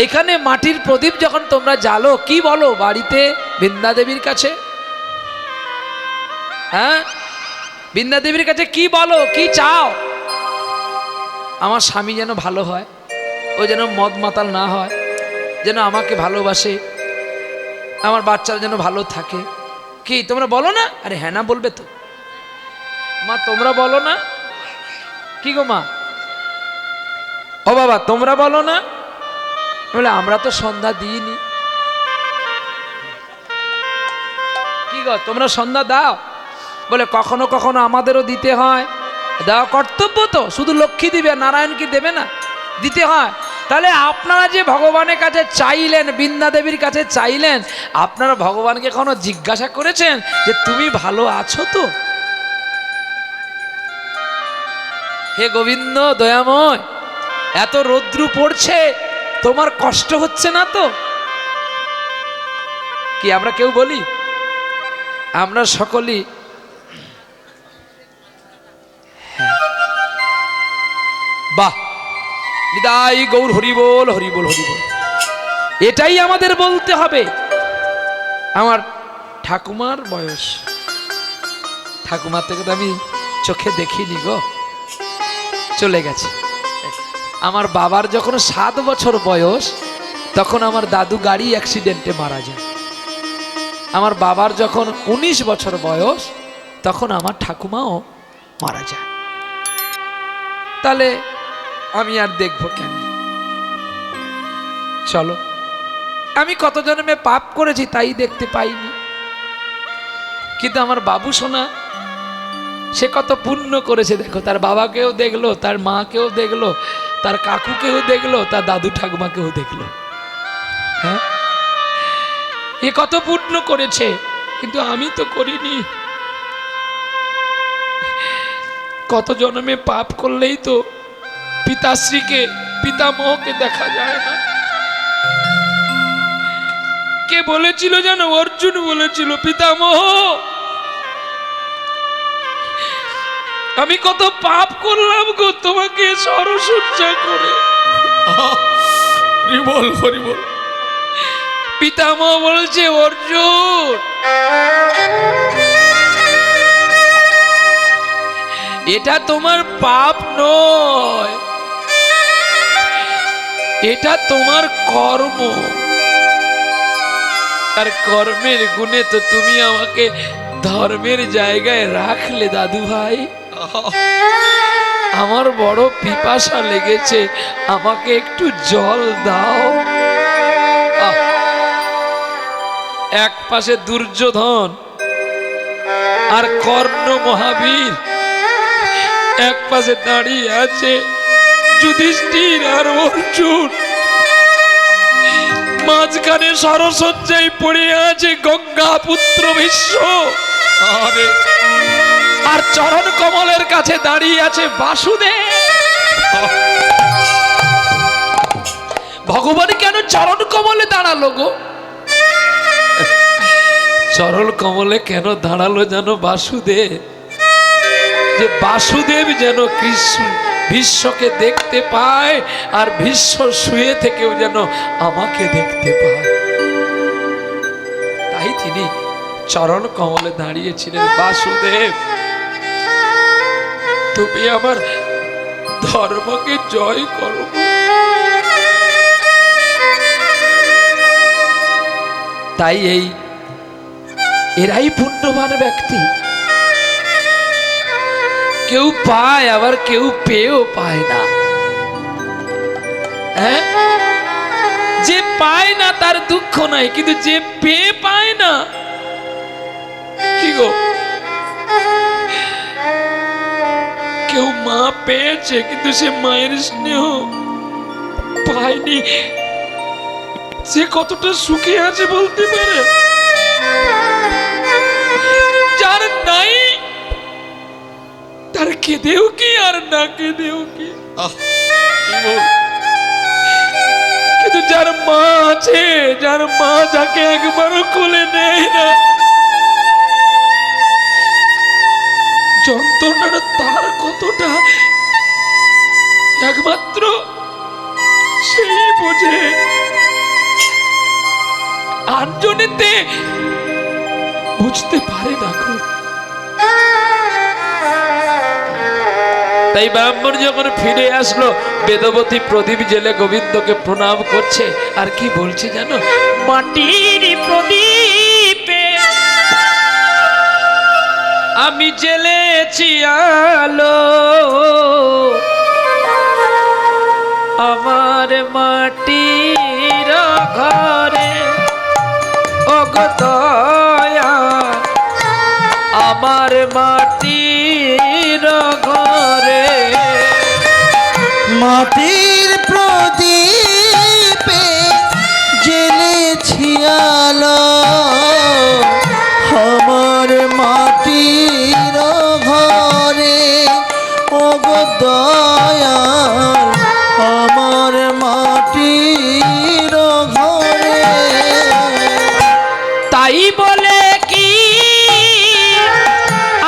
এখানে মাটির প্রদীপ যখন তোমরা জ্বালো কি বলো বাড়িতে বৃন্দা দেবীর কাছে? হ্যাঁ, বৃন্দা দেবীর কাছে কি বলো, কি চাও? আমার স্বামী যেন ভালো হয়, ও যেন মদ মাতাল না হয়, যেন আমাকে ভালোবাসে, আমার বাচ্চারা যেন ভালো থাকে। কি তোমরা বলো না? আরে হ্যাঁ না বলবে তো মা, তোমরা বলো না? কি গো মা, ও বাবা তোমরা বলো না? বলে আমরা তো সন্ধ্যা দিইনি। কি গো তোমরা সন্ধ্যা দাও? বলে কখনো কখনো আমাদেরও দিতে হয়, দেওয়া কর্তব্য তো। শুধু লক্ষ্মী দিবে, নারায়ণ কি দেবে না? দিতে হয়। তাহলে আপনারা যে ভগবানের কাছে চাইলেন, বৃন্দা দেবীর কাছে চাইলেন, আপনারা ভগবানকে এখনো জিজ্ঞাসা করেছেন যে তুমি ভালো আছো তো? হে গোবিন্দ দয়াময়, এত রৌদ্র পড়ছে, তোমার কষ্ট হচ্ছে না তো? কি আমরা কেউ বলি? আমরা সকলেই বাহ নিতাই গৌর হরি বল, হরি বল, হরি বল। এটাই আমাদের বলতে হবে। আমার ঠাকুমার বয়স, ঠাকুমার থেকে তো আমি চোখে দেখিনি গো, চলে গেছে। আমার বাবার যখন 7 বছর বয়স তখন আমার দাদু গাড়ি অ্যাক্সিডেন্টে মারা যায়। আমার বাবার যখন 19 বছর বয়স তখন আমার ঠাকুমাও মারা যায়। তাহলে আমি আর দেখবো কেন? চলো, আমি কত জন্মে পাপ করেছি তাই দেখতে পাইনি, কিন্তু আমার বাবু সোনা সে কত পুণ্য করেছে দেখো। তার বাবাকেও দেখলো, তার মাকেও দেখলো, তার কাকুকেও দেখলো, তার দাদু ঠাকুমাকেও দেখলো। হ্যাঁ, এ কত পুণ্য করেছে, কিন্তু আমি তো করিনি। কত জন্মে পাপ করলেই তো পিতাশ্রীকে, পিতামহকে দেখা যায় না। কে বলেছিল জানো? অর্জুন বলেছিল, পিতামহ আমি কত পাপ করলাম গো তোমাকে সরসজ্জা করে। হরি বল, হরি বল। পিতামহ বলছে, অর্জুন এটা তোমার পাপ নয়, এটা তোমার কর্ম। আর কর্মের গুণে তো তুমি আমাকে ধর্মের জায়গায় রাখলে দাদু ভাই। আমার বড় পিপাসা লেগেছে, আমাকে একটু জল দাও। এক পাশে দুর্যোধন আর কর্ণ মহাবীর, এক পাশে দাঁড়িয়ে আছে যুধিষ্ঠির আর অর্জুন, মাঝখানে সরসজ্জায় পড়ে আছে গঙ্গা পুত্র ভীষ্ম, আর চরণ কমলের কাছে দাঁড়িয়ে আছে বাসুদেব। ভগবান কেন চরণ কমলে দাঁড়ালো গো? চরণ কমলে কেন দাঁড়ালো জানো? বাসুদেব, যে বাসুদেব যেন কৃষ্ণ ভীষ্মকে দেখতে পায়, আর ভীষ্ম শুয়ে থেকেও যেন আমাকে দেখতে পায়। তাই তিনি চরণ কমলে দাঁড়িয়েছিলেন। বাসুদেব তুমি আমার ধর্মকে জয় করো। তাই এরাই পুণ্যবান ব্যক্তি। কেউ পায়, আবার কেউ পেয়েও পায় না। হ্যাঁ, যে পায় না তার দুঃখ নাই, কিন্তু যে পেয়ে পায় না, কি গো, কেউ মা পেয়েছে কিন্তু সে মায়ের স্নেহ পায়নি, সে কতটা সুখী আছে বলতে পারে? যার নাই তার কেঁদেও কি আর না কেঁদেও কি। কিন্তু যার মা আছে, যার মা যাকে একবারও কোলে নেয় না, যন্ত্রণাটা তার কতটা একমাত্র সেই বোঝে। মনেতে বুঝতে পারে না গো। তাই ব্রাহ্মণ যখন ফিরে আসলো, বেদবতী প্রদীপ জেলে গোবিন্দকে প্রণাম করছে, আর কি বলছে জানো? মাটির প্রদীপে আমি জ্বেলেছি আলো, আমার মাটির ঘরে ওগো দয়া, আমার মাটির ঘরে। মাটির প্রদীপে জ্বেলেছি আলো, আমার মাটির ঘরে ওগো দয়াল, আমার মাটির ঘরে। তাই বলে কি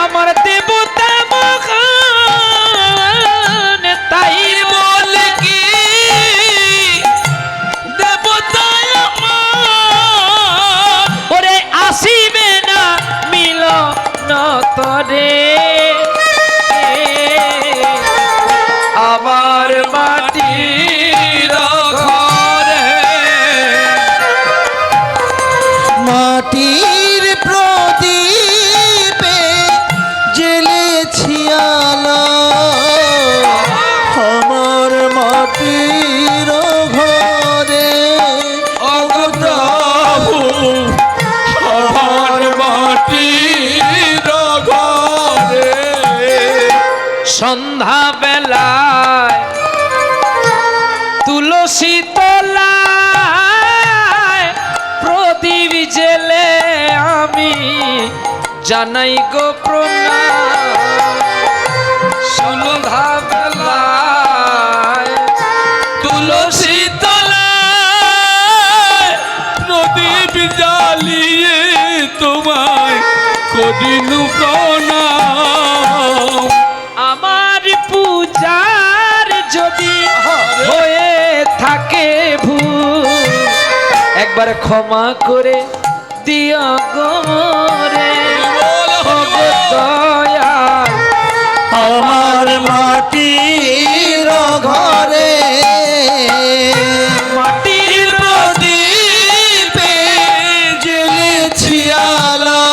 আমার দেবতা মহান, তাই বলে কি দেবতা আমার, ওরে আসিবে না মিলন তরে, আমার মাটির ঘরে। মাটির প্রদীপে জ্বেলেছি আলো, আমার মাটির ঘরে ওগো প্রভু, আমার মাটির ঘরে। সন্ধ্যা বেলায় তুলসী তলায় প্রদীপ জেলে আমি জানাই গো প্রণাম। সন্ধ্যা বেলায় তুলসী তলায় প্রদীপ জ্বালিয়ে তোমায় করিনু প্রণাম। আমার পূজার যদি হয়ে থাকে ভুল, একবার ক্ষমা করে দিও গো রে ওগো দয়াল, আমার মাটির ঘরে। মাটির প্রদীপে জ্বেলেছি আলো,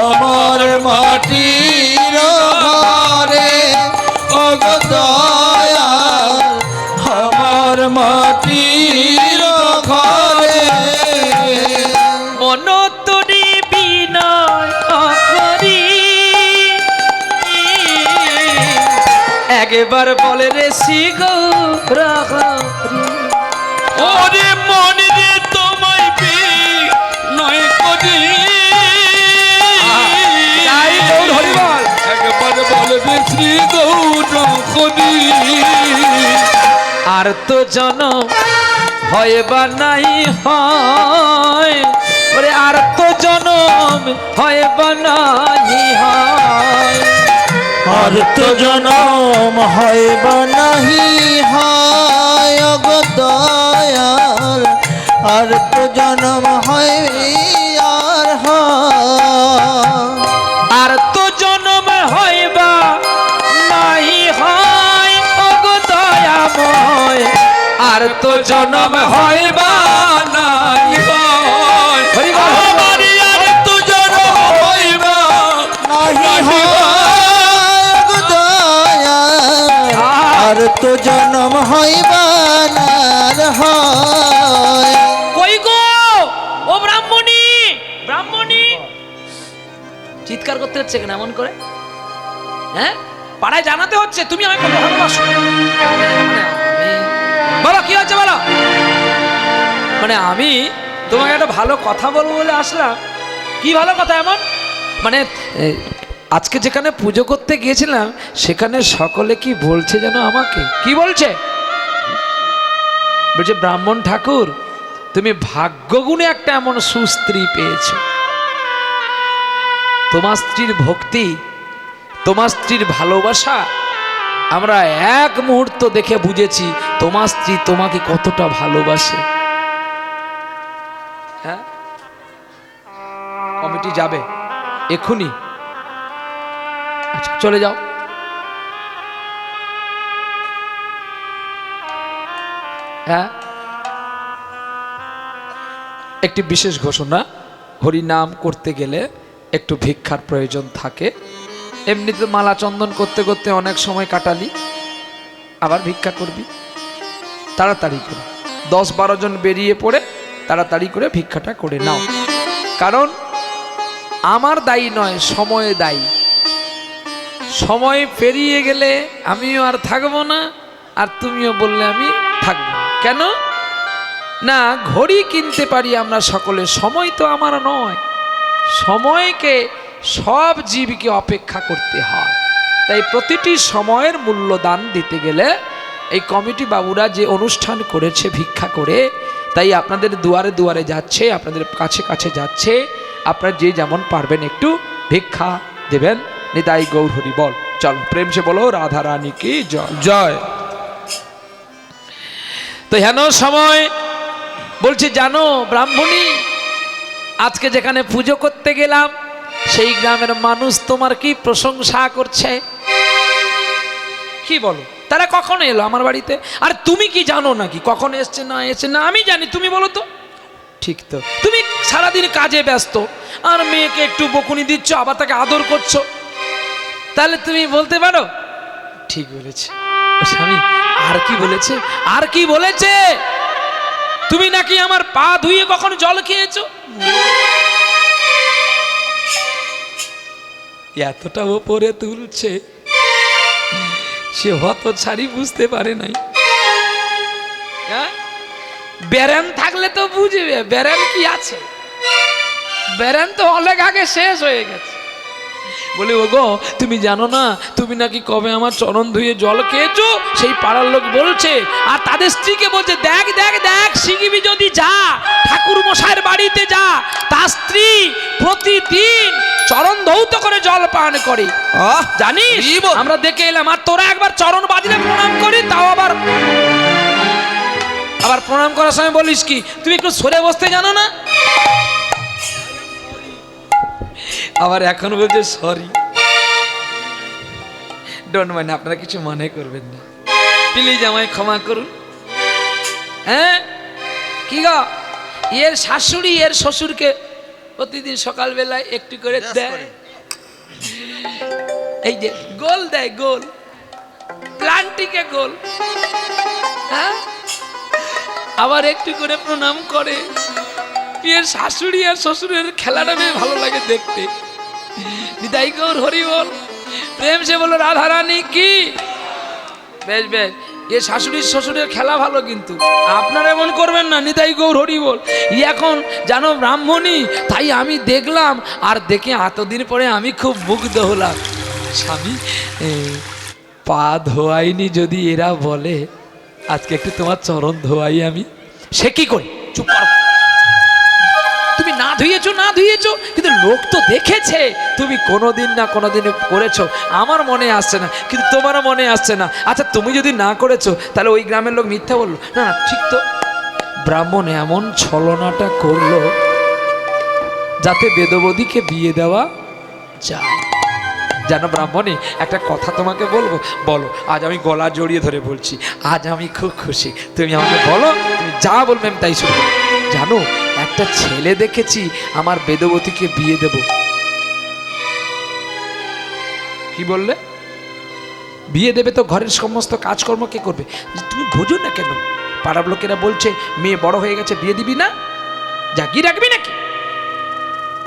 আমার মাটির ঘরে ওগো দয়াল, আমার মাটির ঘরে। মন তোরে বিনয় করি, একবার বলে রে শিগৌরি, ওরে মন রে তোমায় বিনয় করি, একবার বলে রে শিগৌরি। আর তো জনম হয় বা নাই হয়, ওরে আর তো জনম হয় বা নাই হয়, আর তো জনম হয় বা নাহি হয় ওগো দয়াল, আর তো জনম হয় আর হয়। আর তো জনম হয় বা নাই হয় ওগো দয়াময়, আর তো জনম হয় বা নাই হয়। আমার আর তো জনম হয় বা নাহি হয় ওগো দয়াল, আর তো জনম হয় বা নার হয়। কই গো ও ব্রাহ্মণী, ব্রাহ্মণী চিৎকার করতে হচ্ছে কেন এমন করে? হ্যাঁ, পাড়ায় জানাতে হচ্ছে তুমি আমাকে কত ভালোবাসো। বলো কি হচ্ছে বলো। মানে আমি তোমাকে একটা ভালো কথা বলবো বলে আসলাম। কি ভালো কথা এমন? মানে আজকে যেখানে পুজো করতে গিয়েছিলাম সেখানে সকলে কি বলছে যেন আমাকে, কি বলছে? বলছে ব্রাহ্মণ ঠাকুর তুমি ভাগ্যগুণে একটা এমন সুস্ত্রী পেয়েছো। তোমার স্ত্রীর ভক্তি, তোমার স্ত্রীর ভালোবাসা আমরা এক মুহূর্ত দেখে বুঝেছি তোমার স্ত্রী তোমাকে কতটা ভালোবাসে। কমিটি যাবে এক্ষুনি? আচ্ছা চলে যাও। হ্যাঁ, একটি বিশেষ ঘোষণা, হরিনাম করতে গেলে একটু ভিক্ষার প্রয়োজন থাকে। এমনিতে মালা চন্দন করতে করতে অনেক সময় কাটালি, আবার ভিক্ষা করবি, তাড়াতাড়ি করে 10-12 জন বেরিয়ে পড়ে তাড়াতাড়ি করে ভিক্ষাটা করে নাও। কারণ আমার দায়ী নয়, সময় দায়ী। সময় পেরিয়ে গেলে আমিও আর থাকবো না, আর তুমিও বললে আমি থাকবো। কেন না, ঘড়ি কিনতে পারি আমরা সকলে, সময় তো আমার নয়। সময়কে সব জীবকে অপেক্ষা করতে হয়, তাই প্রতিটি সময়ের মূল্যদান দিতে গেলে এই কমিটি বাবুরা যে অনুষ্ঠান করেছে ভিক্ষা করে, তাই আপনাদের দুয়ারে দুয়ারে যাচ্ছে, আপনাদের কাছে কাছে যাচ্ছে। আপনারা যে যেমন পারবেন একটু ভিক্ষা দেবেন। নিতাই গৌর হরি বল। চলো প্রেম সে বলো রাধা রানী কি জয় জয়। তো হেন সময় বলছে, জানো ব্রাহ্মণী, আজকে যেখানে পুজো করতে গেলাম সেই গ্রামের মানুষ তোমার কি প্রশংসা করছে। কি বলো, তারা কখন এলো আমার বাড়িতে? আর তুমি কি জানো নাকি কখন এসছে না এসছে? না আমি জানি, তুমি বলো তো। ঠিক তো, তুমি সারাদিন কাজে ব্যস্ত, আর মেয়েকে একটু বকুনি দিচ্ছ, আবার তাকে আদর করছো, তাহলে তুমি বলতে পারো। ঠিক বলেছে স্বামী। আর কি বলেছে? আর কি বলেছে? তুমি নাকি আমার পা ধুয়ে কখনো জল খেয়েছো। এতটা ওপরে তুলছে, সে হত ছাড়ি বুঝতে পারে নাই। ব্যারান থাকলে তো বুঝবে ব্যারান কি আছে। ব্যারান তো অনেক আগে শেষ হয়ে গেছে। বলে, ওগো তুমি জানো না, তুমি নাকি কবে আমার চরণ ধুয়ে জল খেয়েছো, সেই পাড়ার লোক বলছে। আর তাদের স্ত্রীকে বলছে, দেখ দেখ দেখ, শিখিবি যদি যা, ঠাকুর মশাইয়ের বাড়িতে যা, তার স্ত্রী প্রতিদিন চরণ ধৌত করে জল পান করে। জানিস, আমরা দেখে এলাম। আর তোরা একবার চরণ বাজিলে প্রণাম করি, তাও আবার প্রণাম করার সময় বলিস কি, তুমি একটু সরে বসতে জানো না। আবার এখন বলছে সরি। ডোন্ট মাইন্ড, আপনারা কিছু মনে করবেন না, প্লিজ আমায় ক্ষমা করুন। হ্যাঁ কি গো, এর শাশুড়ি এর শ্বশুরকে প্রতিদিন সকালবেলায় একটু করে দেয়, এই যে গোল দেয়, গোল প্লান্টিকে গোল। হ্যাঁ, আবার একটু করে প্রণাম করে। এর শাশুড়ি আর শ্বশুরের খেলাটা বেশ ভালো লাগে দেখতে। নিতাই গৌর হরি বল। প্রেম সে বলো রাধা রানী কি। বেশ বেশ, এ শাশুড়ি শ্বশুরের খেলা ভালো, কিন্তু আপনারা এমন করবেন না। নিতাই গৌর হরি বল। এখন জানো ব্রাহ্মণী, তাই আমি দেখলাম, আর দেখে এতদিন পরে আমি খুব মুগ্ধ হলাম। স্বামী পা ধোয়াইনি যদি এরা বলে, আজকে একটু তোমার চরণ ধোয়াই আমি। সে কি করি, চুপ করো। তুমি না ধুয়েছো না ধুয়েছো, কিন্তু লোক তো দেখেছে তুমি কোনোদিন না কোনোদিন করেছো। আমার মনে আসছে না, কিন্তু তোমারও মনে আসছে না। আচ্ছা তুমি যদি না করেছো, তাহলে ওই গ্রামের লোক মিথ্যা বললো না। না ঠিক তো, ব্রাহ্মণ এমন ছলনাটা করলো যাতে বেদবতীকে বিয়ে দেওয়া যায়। জানো ব্রাহ্মণী, একটা কথা তোমাকে বলবো। বলো। আজ আমি গলা জড়িয়ে ধরে বলছি, আজ আমি খুব খুশি। তুমি আমাকে বলো, তুমি যা বলবে আমি তাই শুনবো। জানো, একটা ছেলে দেখেছি, আমার বেদবতীকে বিয়ে দেব। কি বললে? বিয়ে দেবে তো ঘরের সমস্ত কাজকর্ম কে করবে? তুমি বোঝো না কেন? পাড়ার লোকেরা বলছে মেয়ে বড় হয়ে গেছে, বিয়ে দিবি না, জাগিয়ে রাখবি নাকি?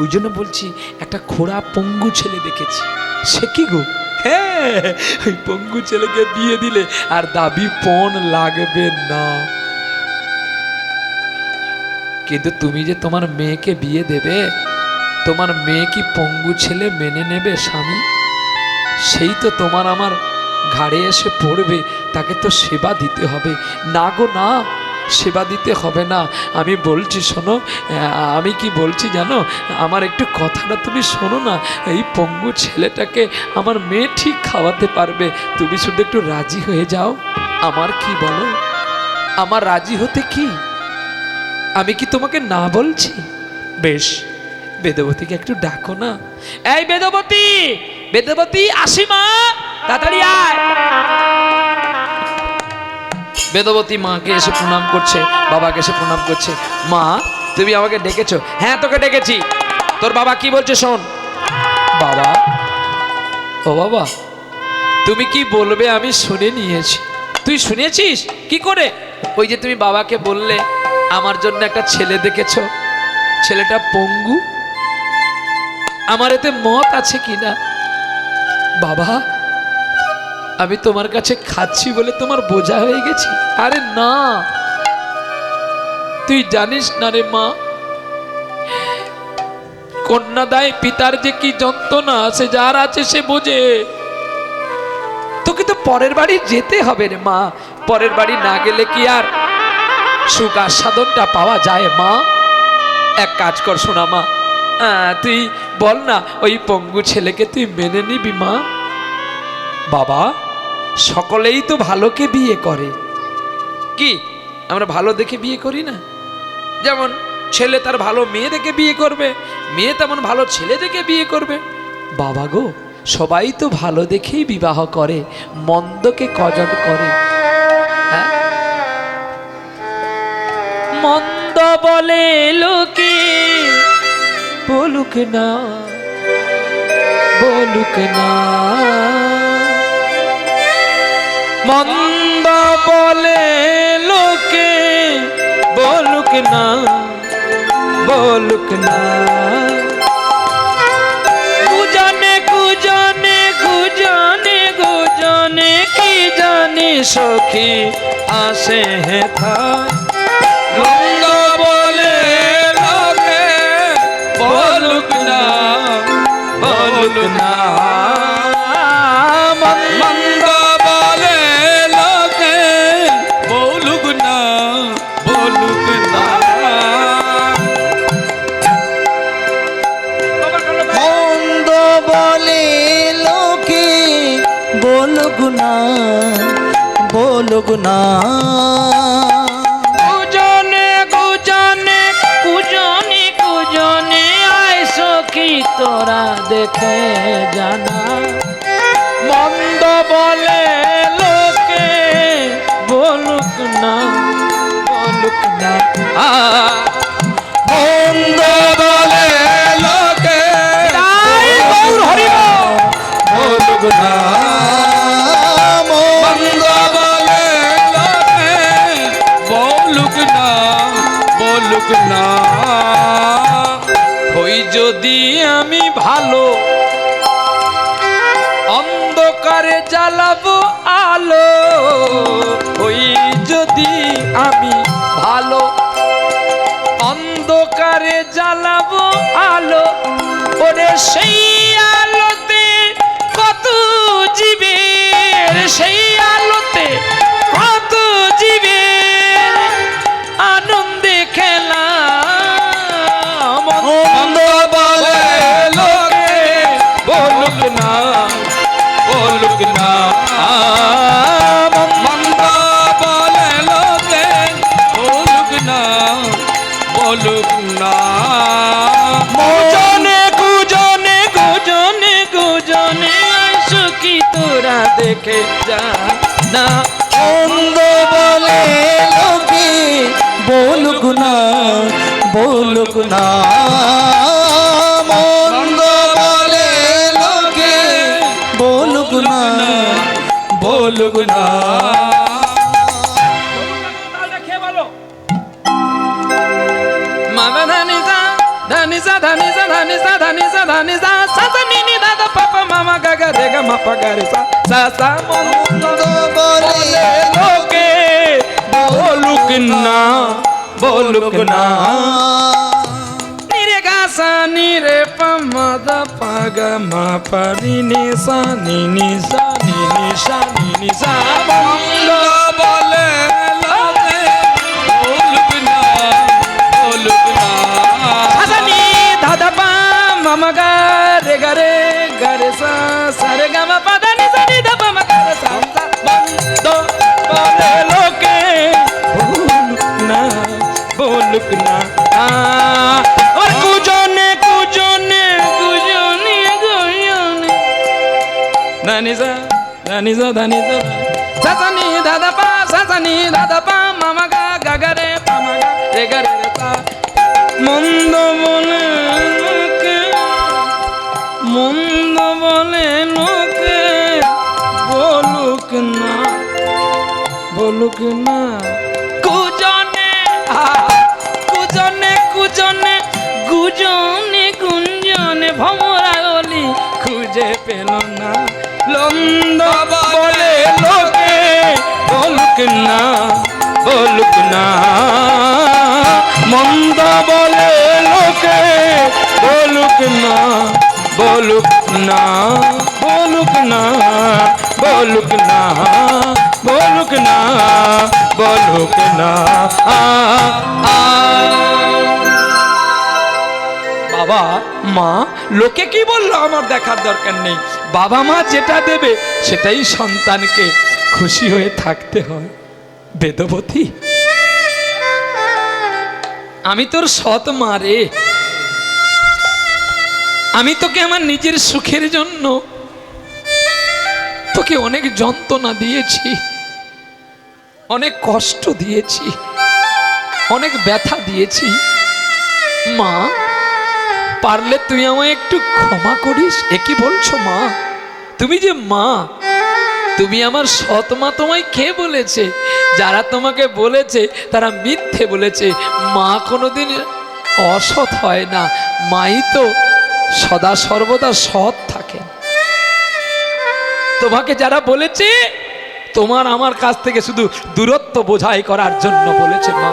ওই জন্য বলছি, একটা খোড়া পঙ্গু ছেলে দেখেছি। সে কি গো? হ্যাঁ, ওই পঙ্গু ছেলেকে বিয়ে দিলে আর দাবি পণ লাগবে না। কিন্তু তুমি যে তোমার মেয়েকে বিয়ে দেবে, তোমার মেয়ে কি পঙ্গু ছেলে মেনে নেবে স্বামী? সেই তো তোমার আমার ঘাড়ে এসে পড়বে, তাকে তো সেবা দিতে হবে। না গো না, সেবা দিতে হবে না। আমি বলছি শোনো, আমি কি বলছি জানো, আমার একটু কথাটা তুমি শোনো না। এই পঙ্গু ছেলেটাকে আমার মেয়ে ঠিক খাওয়াতে পারবে, তুমি শুধু একটু রাজি হয়ে যাও। আমার কি বলো, আমার রাজি হতে কি, আমি কি তোমাকে না বলছি? বেশ, বেদবতীকে একটু ডাকো না। এই বেদবতী, বেদবতী, আসি মা, তাড়াতাড়ি আয়। বেদবতী মাকে এসে প্রণাম করছে, বাবাকে এসে প্রণাম করছে। মা, তুমি আমাকে ডেকেছো? হ্যাঁ, তোকে ডেকেছি। তোর বাবা কি বলছে শোন। বাবা, ও বাবা, তুমি কি বলবে আমি শুনে নিয়েছি। তুই শুনেছিস কি করে? ওই যে তুমি বাবাকে বললে আমার জন্য একটা ছেলে দেখেছো, ছেলেটা পঙ্গু, আমার এতে মত আছে কিনা? বাবা, আমি তোমার কাছে খাচ্ছি বলে তোমার বোঝা হয়ে গেছি? আরে না, তুই জানিস না রে মা, কন্যাদায় পিতার যে কি যন্ত্রণা, সে যার আছে সে বোঝে। তোকে তো পরের বাড়ি যেতে হবে রে মা, পরের বাড়ি না গেলে কি আর সুখ আস্বাদনটা পাওয়া যায় মা? এক কাজ কর শোনা মা, তুই বল না ওই পঙ্গু ছেলেকে তুই মেনে নিবি মা? বাবা, সকলেই তো ভালোকে বিয়ে করে, কি আমরা ভালো দেখে বিয়ে করি না? যেমন ছেলে তার ভালো মেয়ে দেখে বিয়ে করবে, মেয়ে তেমন ভালো ছেলে দেখে বিয়ে করবে। বাবা গো, সবাই তো ভালো দেখেই বিবাহ করে, মন্দকে কজন করে? হ্যাঁ, মন্দ বলে লোকে, বলুক না, বলুক না, মন্দ বলে লোকে, বলুক না, বলুক না। গুজনে গুজনে গুজনে গুজনে কি জানি সখী আসে হেথায়, মন্দ বলে লোকে, বলুক না, বলুক না, মন্দ বলে লোকে, বলুক না, বলুক না। মন্দ বলে লোকে, বলুক না, বলুক না। গুজনে গুজনে গুজনে গুজনে আয় সখী তোরা দেখে জানা, মন্দ বলে লোকে, বলুক না, বলুক না। মন্দ বলে লোকে, তাই গৌর হরিবল, বলুক না। মন্দ বলে লোকে, বলুক না, বলুক না। হই যদি আমি ভালো, অন্ধকারে জ্বালাবো আলো। হই যদি আমি ভালো, অন্ধকারে জ্বালাবো আলো। ওরে সেই আলোতে কত জীবের, সেই আলোতে কত জীবের আনন্দে খেলা। মন্দ বলে লোকে, বলুক না, বলুক না, মন্দ বলে লোকে, বলুক না, বলুক না। গুজনে গুজনে গুজনে গুজনে সুখী তোরা দেখে যা না, মন্দ বলে লোকে, বলুক না, বলুক না। মন্দ বলে লোকে, বলুক না, বলুক না। মামা ধানিসা ধানিসা ধানিসা ধানিসা ধানিসা ধানিসা সাসা নিনি দাদা পাপা মামা গাগা রেগা মাপা গারে সা সা সা। মন্দ বলে লোকে, বলুক না, বলুক না। নিরে গা সা নিরে পামাদা পাগা মাপা নিনি সা নিনি সা নিনি সা নিনি সা। মন্দ বলে লোকে, বলুক না, বলুক না। হাসানি দাদা পা মামা গা রে গারে সা সা রে গা মা পা দা নি সা নি দা পা মা গা রে সা সা। বন্ধ বলে লোকে, বলুক না, বলুক না। আর গুজনে গুজনে ধানি সা ধানি সা ধানি সা সাসানি দাদা পা সাসানি দাদা পা মামা গা গা রে পামা গা রে গা রে সা মন্দ বলে লোকে মন্দ বলে লোকে বলুক না কুজনে কুজনে কুজনে গুজনে গুঞ্জনে ভমরা গলি খুঁজে পেল না লন্দ বলে লোকে বলুক না মন্দ বলে লোকে বলুক না বলুক না বলুক না বলুক না বলুক না বলুক না বাবা মা লোকে কি বললো আমার দেখার দরকার নেই বাবা মা যেটা দেবে সেটাই সন্তানকে খুশি হয়ে থাকতে হয় বেদবতী আমি তোর সৎ মা রে আমি তোকে আমার নিজের সুখের জন্য তোকে অনেক যন্ত্রণা দিয়েছি অনেক কষ্ট দিয়েছি অনেক ব্যথা দিয়েছি মা পারলে তুই আমায় একটু ক্ষমা করিস এ কি বলছো মা তুমি যে মা তুমি আমার সৎ মা তোমায় কে বলেছে যারা তোমাকে বলেছে তারা মিথ্যে বলেছে মা কোনোদিন অসৎ হয় না মাই তো সদা সর্বদা সৎ থাকে তোমাকে যারা বলেছে তোমার আমার কাছ থেকে শুধু দূরত্ব বোঝাই করার জন্য বলেছে মা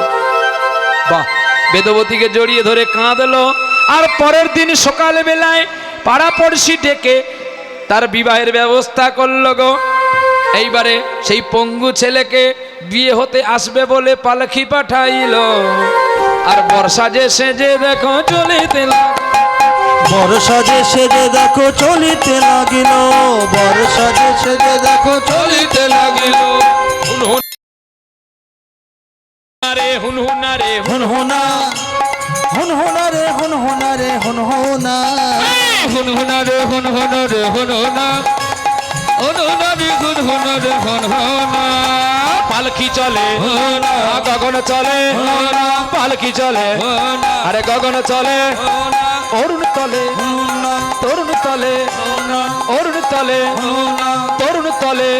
বাহ বেদবতীকে জড়িয়ে ধরে কাঁদলো আর পরের দিন সকালে বেলায় পাড়াপড়শি ডেকে তার বিবাহের ব্যবস্থা করলো গো এইবারে সেই পঙ্গু ছেলেকে বিয়ে হতে আসবে বলে পালকি পাঠাইলো আর বর্ষা যে সেজে দেখো চলিতে বর্ষা যে সেজে দেখো চলিতে লাগিল বর্ষা যে সেজে দেখো চলিতে লাগিল রে হুনহুনা রে হুনহুনা হুনহুনা রে হুনহুনা রে হুনহুনা হুনহুনা রে হুনহুনা রে হুনহুনা হুনহুনা রে হুনহুনা রে হুনহুনা পালকি চলে গগন চলে পালকি চলে আরে গগন চলে অরুণ তলে তরুণ তলে অরুণ তলে তরুণ তলে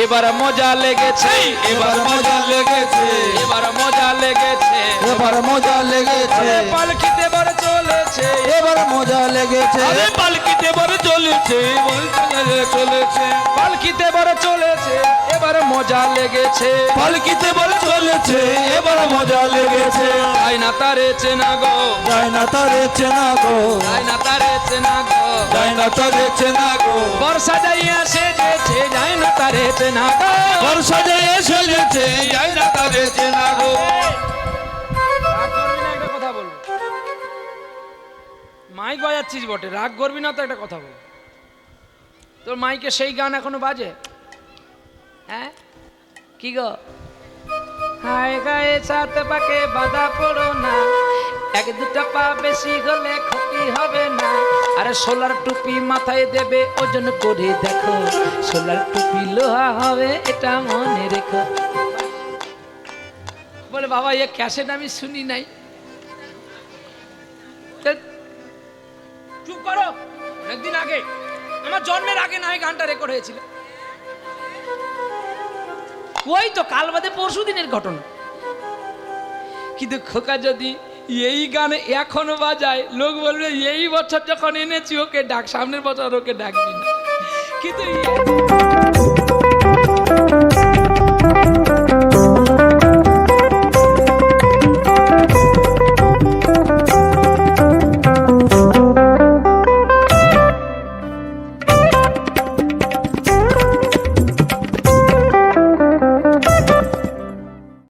এবার মজা লেগেছে এবার মজা লেগেছে এবার মজা লেগেছে এবার মজা লেগেছে পালকিতে বার চলেছে এবার মজা লেগেছে পালকিতে বার চলেছে চলেছে পালকিতে বার চলেছে এবার মজা লেগেছে পালকিতে বার চলেছে এবার মজা লেগেছে যাই না তারে চেনা গো যায় না তারে চেনা গো যাই না তারে চেনা গো যায় না তারে চেনা গো বর্ষা যাইয়া সেজেছে যাই না তারে চেনা গো বর্ষা যে এসেছে যায় না তারে চেনা গো রাগ করবি না একটা কথা বলবো মাইক বাজাচ্ছিস বটে রাগ করবি না তো একটা কথা বল তোর মাইকে সেই গান এখনো বাজে হ্যাঁ কি গো হায় গায়ে সাত পাকে বাধা পড়ো না এক দুটা পা বেশি হলে ক্ষতি হবে না আরে সোলার টুপি মাথায় দেবে ওজন করে দেখো সোলার টুপি লোহা হবে এটা মনে রেখো বলে বাবা এ ক্যাসেট আমি শুনি নাই চুপ করো একদিন আগে আমার জন্মের আগে না এই গানটা রেকর্ড হয়েছিল ওই তো কাল বাদে পরশু দিনের ঘটনা কিন্তু খোকা যদি এই গানে এখনো বাজায় লোক বলবে এই বছর যখন এনেছি ওকে ডাক সামনের বছর ওকে ডাকবি না কিন্তু